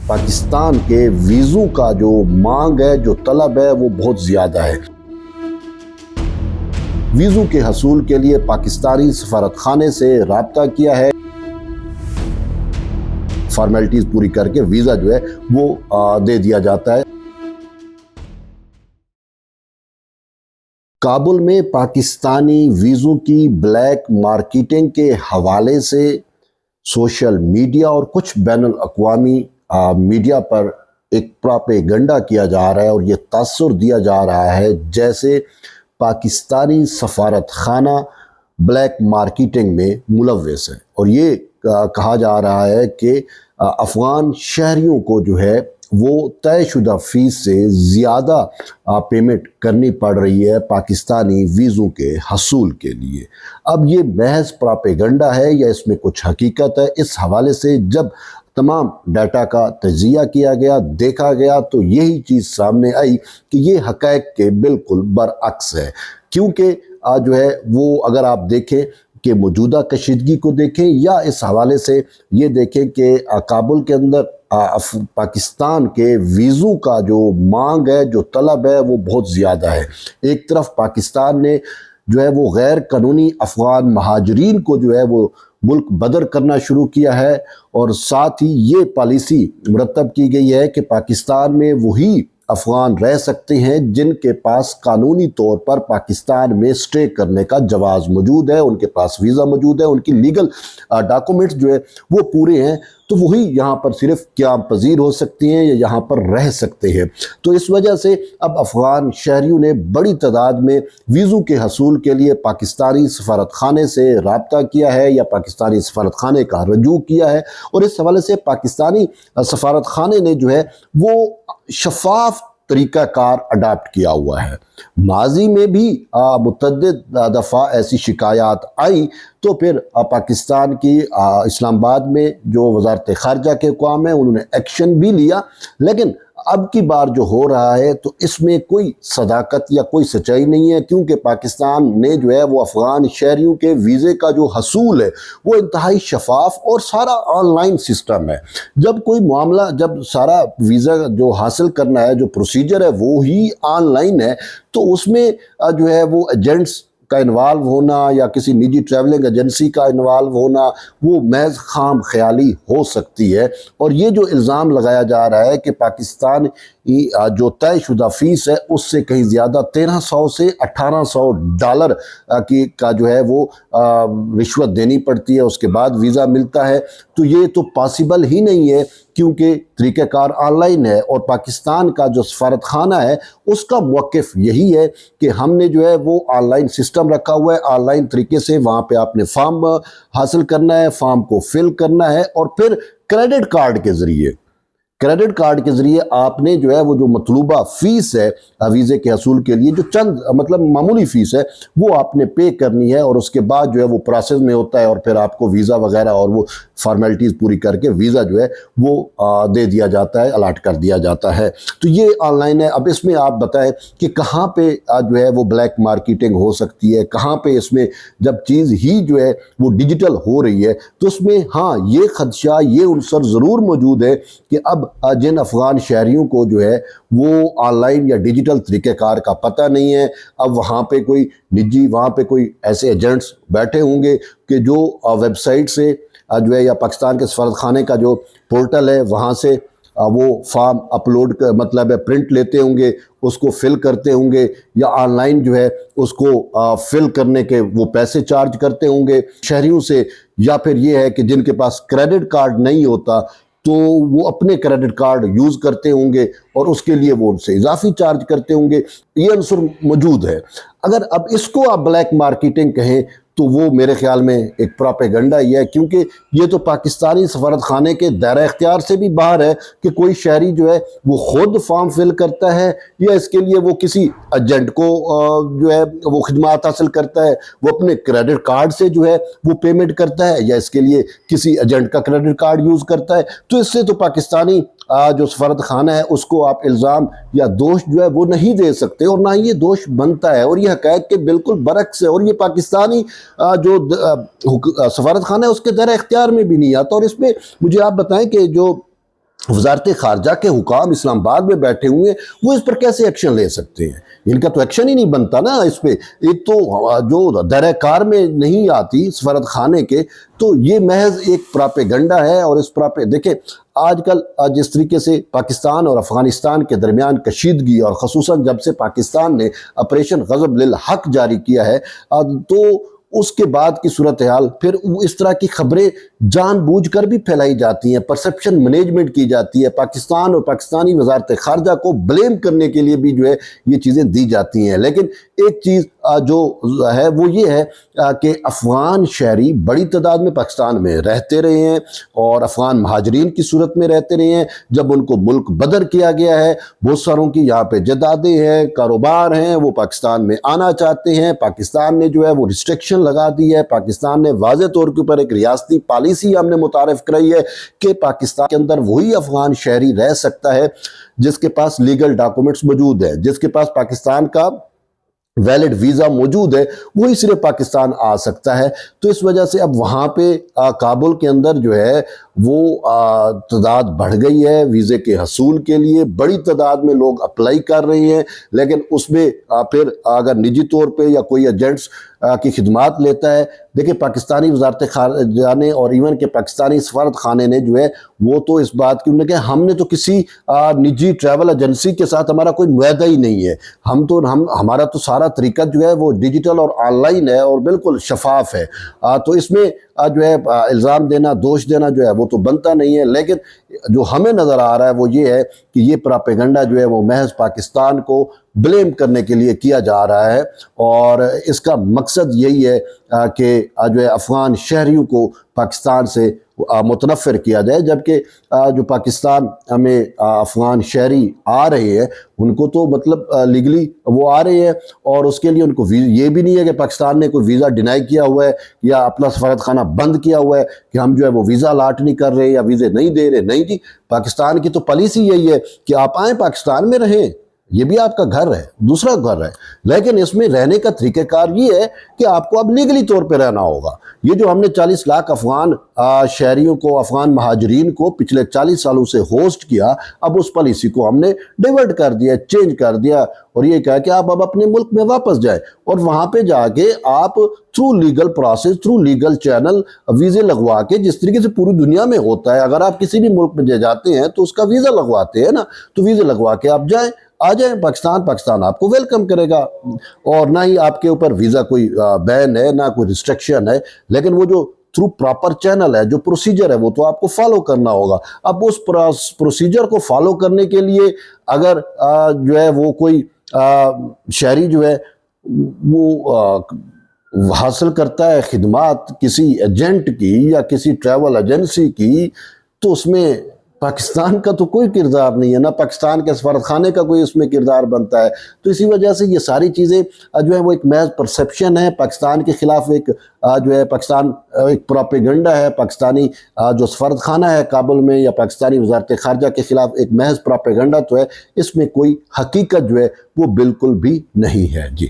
پاکستان کے ویزوں کا جو مانگ ہے، جو طلب ہے، وہ بہت زیادہ ہے۔ ویزوں کے حصول کے لیے پاکستانی سفارت خانے سے رابطہ کیا ہے، فارمیلٹیز پوری کر کے ویزا جو ہے وہ دے دیا جاتا ہے۔ کابل میں پاکستانی ویزوں کی بلیک مارکیٹنگ کے حوالے سے سوشل میڈیا اور کچھ بین الاقوامی میڈیا پر ایک پراپیگنڈا کیا جا رہا ہے اور یہ تاثر دیا جا رہا ہے جیسے پاکستانی سفارت خانہ بلیک مارکیٹنگ میں ملوث ہے، اور یہ کہا جا رہا ہے کہ افغان شہریوں کو جو ہے وہ طے شدہ فیس سے زیادہ پیمنٹ کرنی پڑ رہی ہے پاکستانی ویزوں کے حصول کے لیے۔ اب یہ محض پراپیگنڈا ہے یا اس میں کچھ حقیقت ہے؟ اس حوالے سے جب تمام ڈیٹا کا تجزیہ کیا گیا، دیکھا گیا، تو یہی چیز سامنے آئی کہ یہ حقائق کے بالکل برعکس ہے، کیونکہ جو ہے وہ اگر آپ دیکھیں کہ موجودہ کشیدگی کو دیکھیں یا اس حوالے سے یہ دیکھیں کہ کابل کے اندر پاکستان کے ویزوں کا جو مانگ ہے، جو طلب ہے، وہ بہت زیادہ ہے۔ ایک طرف پاکستان نے جو ہے وہ غیر قانونی افغان مہاجرین کو جو ہے وہ ملک بدر کرنا شروع کیا ہے، اور ساتھ ہی یہ پالیسی مرتب کی گئی ہے کہ پاکستان میں وہی افغان رہ سکتے ہیں جن کے پاس قانونی طور پر پاکستان میں سٹے کرنے کا جواز موجود ہے، ان کے پاس ویزا موجود ہے، ان کی لیگل ڈاکومنٹس جو ہے وہ پورے ہیں، تو وہی یہاں پر صرف قیام پذیر ہو سکتے ہیں یا یہاں پر رہ سکتے ہیں۔ تو اس وجہ سے اب افغان شہریوں نے بڑی تعداد میں ویزوں کے حصول کے لیے پاکستانی سفارت خانے سے رابطہ کیا ہے یا پاکستانی سفارت خانے کا رجوع کیا ہے، اور اس حوالے سے پاکستانی سفارت خانے نے جو ہے وہ شفاف طریقہ کار اڈاپٹ کیا ہوا ہے۔ ماضی میں بھی متعدد دفعہ ایسی شکایات آئی، تو پھر پاکستان کی اسلام آباد میں جو وزارت خارجہ کے اقوام ہیں انہوں نے ایکشن بھی لیا، لیکن اب کی بار جو ہو رہا ہے تو اس میں کوئی صداقت یا کوئی سچائی نہیں ہے، کیونکہ پاکستان نے جو ہے وہ افغان شہریوں کے ویزے کا جو حصول ہے وہ انتہائی شفاف اور سارا آن لائن سسٹم ہے۔ جب کوئی معاملہ، جب سارا ویزا جو حاصل کرنا ہے، جو پروسیجر ہے وہ ہی آن لائن ہے، تو اس میں جو ہے وہ ایجنٹس کا انوالو ہونا یا کسی نجی ٹریولنگ ایجنسی کا انوالو ہونا وہ محض خام خیالی ہو سکتی ہے۔ اور یہ جو الزام لگایا جا رہا ہے کہ پاکستان جو طے شدہ فیس ہے اس سے کہیں زیادہ 1300 سے 1800 ڈالر کا جو ہے وہ رشوت دینی پڑتی ہے، اس کے بعد ویزا ملتا ہے، تو یہ تو پاسبل ہی نہیں ہے، کیونکہ طریقہ کار آن لائن ہے، اور پاکستان کا جو سفارت خانہ ہے اس کا موقف یہی ہے کہ ہم نے جو ہے وہ آن لائن سسٹم رکھا ہوا ہے، آن لائن طریقے سے وہاں پہ آپ نے فارم حاصل کرنا ہے، فارم کو فل کرنا ہے، اور پھر کریڈٹ کارڈ کے ذریعے آپ نے جو ہے وہ جو مطلوبہ فیس ہے ویزے کے حصول کے لیے، جو چند مطلب معمولی فیس ہے، وہ آپ نے پے کرنی ہے، اور اس کے بعد جو ہے وہ پروسیس میں ہوتا ہے، اور پھر آپ کو ویزا وغیرہ اور وہ فارمیلٹیز پوری کر کے ویزا جو ہے وہ دے دیا جاتا ہے، الاٹ کر دیا جاتا ہے۔ تو یہ آن لائن ہے۔ اب اس میں آپ بتائیں کہ کہاں پہ جو ہے وہ بلیک مارکیٹنگ ہو سکتی ہے، کہاں پہ اس میں جب چیز ہی جو ہے وہ ڈیجیٹل ہو رہی ہے، تو اس میں ہاں یہ خدشہ، یہ عنصر ضرور موجود ہے کہ اب جن افغان شہریوں کو جو ہے وہ آن لائن یا ڈیجیٹل طریقہ کار کا پتہ نہیں ہے، اب وہاں پہ کوئی نجی، وہاں پہ کوئی ایسے ایجنٹس بیٹھے ہوں گے کہ جو ویب سائٹ سے جو ہے یا پاکستان کے سفارت خانے کا جو پورٹل ہے وہاں سے وہ فارم اپلوڈ مطلب ہے پرنٹ لیتے ہوں گے، اس کو فل کرتے ہوں گے، یا آن لائن جو ہے اس کو فل کرنے کے وہ پیسے چارج کرتے ہوں گے شہریوں سے، یا پھر یہ ہے کہ جن کے پاس کریڈٹ کارڈ نہیں ہوتا تو وہ اپنے کریڈٹ کارڈ یوز کرتے ہوں گے اور اس کے لیے وہ ان سے اضافی چارج کرتے ہوں گے۔ یہ عنصر موجود ہے۔ اگر اب اس کو آپ بلیک مارکیٹنگ کہیں تو وہ میرے خیال میں ایک پراپیگنڈا ہی ہے، کیونکہ یہ تو پاکستانی سفارت خانے کے دائرہ اختیار سے بھی باہر ہے کہ کوئی شہری جو ہے وہ خود فارم فل کرتا ہے، یا اس کے لیے وہ کسی ایجنٹ کو جو ہے وہ خدمات حاصل کرتا ہے، وہ اپنے کریڈٹ کارڈ سے جو ہے وہ پیمنٹ کرتا ہے، یا اس کے لیے کسی ایجنٹ کا کریڈٹ کارڈ یوز کرتا ہے۔ تو اس سے تو پاکستانی جو سفارت خانہ ہے اس کو آپ الزام یا دوش جو ہے وہ نہیں دے سکتے، اور نہ ہی یہ دوش بنتا ہے، اور یہ حقائق کے بالکل برعکس ہے، اور یہ پاکستانی جو سفارت خانہ ہے اس کے دائرہ اختیار میں بھی نہیں آتا۔ اور اس میں مجھے آپ بتائیں کہ جو وزارت خارجہ کے حکام اسلام آباد میں بیٹھے ہوئے ہیں، وہ اس پر کیسے ایکشن لے سکتے ہیں؟ ان کا تو ایکشن ہی نہیں بنتا نا اس پہ۔ ایک تو جو دائرہ کار میں نہیں آتی سفارت خانے کے، تو یہ محض ایک پراپیگنڈا ہے۔ اور اس دیکھیں آج کل جس طریقے سے پاکستان اور افغانستان کے درمیان کشیدگی، اور خصوصاً جب سے پاکستان نے آپریشن غضب للحق جاری کیا ہے، تو اس کے بعد کی صورتحال پھر اس طرح کی خبریں جان بوجھ کر بھی پھیلائی جاتی ہیں، پرسپشن مینجمنٹ کی جاتی ہے، پاکستان اور پاکستانی وزارت خارجہ کو بلیم کرنے کے لیے بھی جو ہے یہ چیزیں دی جاتی ہیں۔ لیکن ایک چیز جو ہے وہ یہ ہے کہ افغان شہری بڑی تعداد میں پاکستان میں رہتے رہے ہیں، اور افغان مہاجرین کی صورت میں رہتے رہے ہیں۔ جب ان کو ملک بدر کیا گیا ہے، بہت ساروں کی یہاں پہ جدادیں ہیں، کاروبار ہیں، وہ پاکستان میں آنا چاہتے ہیں۔ پاکستان نے جو ہے وہ ریسٹرکشن لگا دی ہے، پاکستان نے واضح طور کے اوپر ایک ریاستی پالیسی ہم نے متعارف کرائی ہے کہ پاکستان کے اندر وہی افغان شہری رہ سکتا ہے جس کے پاس لیگل ڈاکومنٹس موجود ہیں، جس کے پاس پاکستان کا ویلڈ ویزا موجود ہے، وہی صرف پاکستان آ سکتا ہے۔ تو اس وجہ سے اب وہاں پہ کابل کے اندر جو ہے وہ تعداد بڑھ گئی ہے ویزے کے حصول کے لیے، بڑی تعداد میں لوگ اپلائی کر رہے ہیں۔ لیکن اس میں پھر اگر نجی طور پہ یا کوئی ایجنٹس کی خدمات لیتا ہے، دیکھیں پاکستانی وزارت خارجہ نے اور ایون کہ پاکستانی سفارت خانے نے جو ہے وہ تو اس بات کی انہوں نے کہا ہم نے تو کسی نجی ٹریول ایجنسی کے ساتھ ہمارا کوئی معاہدہ ہی نہیں ہے، ہمارا تو سارا طریقہ جو ہے وہ ڈیجیٹل اور آن لائن ہے اور بالکل شفاف ہے۔ تو اس میں جو ہے الزام دینا، دوش دینا جو ہے وہ تو بنتا نہیں ہے۔ لیکن جو ہمیں نظر آ رہا ہے وہ یہ ہے کہ یہ پراپیگنڈا جو ہے وہ محض پاکستان کو بلیم کرنے کے لیے کیا جا رہا ہے، اور اس کا مقصد یہی ہے کہ جو ہے افغان شہریوں کو پاکستان سے متنفر کیا جائے، جبکہ جو پاکستان میں افغان شہری آ رہے ہیں ان کو تو مطلب لیگلی وہ آ رہے ہیں، اور اس کے لیے ان کو یہ بھی نہیں ہے کہ پاکستان نے کوئی ویزا ڈینائی کیا ہوا ہے یا اپنا سفارت خانہ بند کیا ہوا ہے کہ ہم جو ہے وہ ویزا الاٹ نہیں کر رہے یا ویزے نہیں دے رہے۔ نہیں جی، پاکستان کی تو پالیسی یہی ہے کہ آپ آئیں پاکستان میں رہیں، یہ بھی آپ کا گھر ہے، دوسرا گھر ہے، لیکن اس میں رہنے کا طریقہ کار یہ ہے کہ آپ کو اب لیگلی طور پہ رہنا ہوگا۔ یہ جو ہم نے 40 لاکھ افغان شہریوں کو، افغان مہاجرین کو پچھلے 40 سالوں سے ہوسٹ کیا، اب اس پالیسی کو ہم نے ڈیورٹ کر دیا، چینج کر دیا، اور یہ کہا کہ آپ اب اپنے ملک میں واپس جائیں، اور وہاں پہ جا کے آپ through legal process, through legal channel ویزے لگوا کے، جس طریقے سے پوری دنیا میں ہوتا ہے، اگر آپ کسی بھی ملک میں جاتے ہیں تو اس کا ویزا لگواتے ہیں نا، تو ویزے لگوا کے آپ جائیں، آ جائیں پاکستان آپ کو ویلکم کرے گا، اور نہ ہی آپ کے اوپر ویزا کوئی بین ہے، نہ کوئی ریسٹرکشن ہے۔ لیکن وہ جو تھرو پراپر چینل ہے، جو پروسیجر ہے، وہ تو آپ کو فالو کرنا ہوگا۔ اب اس پروسیجر کو فالو کرنے کے لیے اگر جو ہے وہ کوئی شہری جو ہے وہ حاصل کرتا ہے خدمات کسی ایجنٹ کی یا کسی ٹریول ایجنسی کی، تو اس میں پاکستان کا تو کوئی کردار نہیں ہے، نہ پاکستان کے سفارت خانے کا کوئی اس میں کردار بنتا ہے۔ تو اسی وجہ سے یہ ساری چیزیں جو ہے وہ ایک محض پرسیپشن ہے، پاکستان کے خلاف ایک جو ہے پاکستان ایک پراپیگنڈا ہے، پاکستانی جو سفارت خانہ ہے کابل میں یا پاکستانی وزارت خارجہ کے خلاف ایک محض پراپیگنڈا تو ہے، اس میں کوئی حقیقت جو ہے وہ بالکل بھی نہیں ہے۔ جی